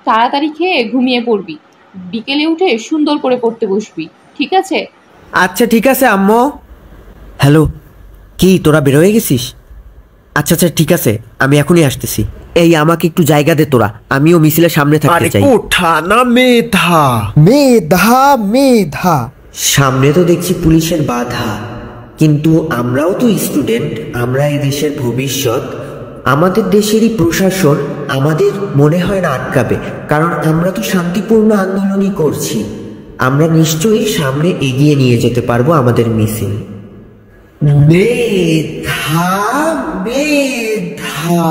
তাড়াতাড়ি খেয়ে ঘুমিয়ে পড়বি, বিকেলে উঠে সুন্দর করে পড়তে বসবি, ঠিক আছে? আচ্ছা ঠিক আছে আম্মু। হ্যালো, কি তোরা বের হয়ে গেছিস? আচ্ছা আচ্ছা ঠিক আছে, আমি এখনই আসতেছি। এই আমাকে একটু জায়গা দে তোরা, আমিও মিছিলের সামনে থাকতে চাই। কোঠা না মেধা? মেধা মেধা। সামনে তো দেখছি পুলিশের বাধা, কিন্তু আমরাও তো স্টুডেন্ট, আমরা এই দেশের ভবিষ্যৎ। আমাদের দেশেরই প্রশাসন আমাদের মনে হয় না আটকাবে, কারণ আমরা তো শান্তিপূর্ণ আন্দোলনই করছি। আমরা নিশ্চয়ই সামনে এগিয়ে নিয়ে যেতে পারবো আমাদের মিছিল। মেধা মেধা।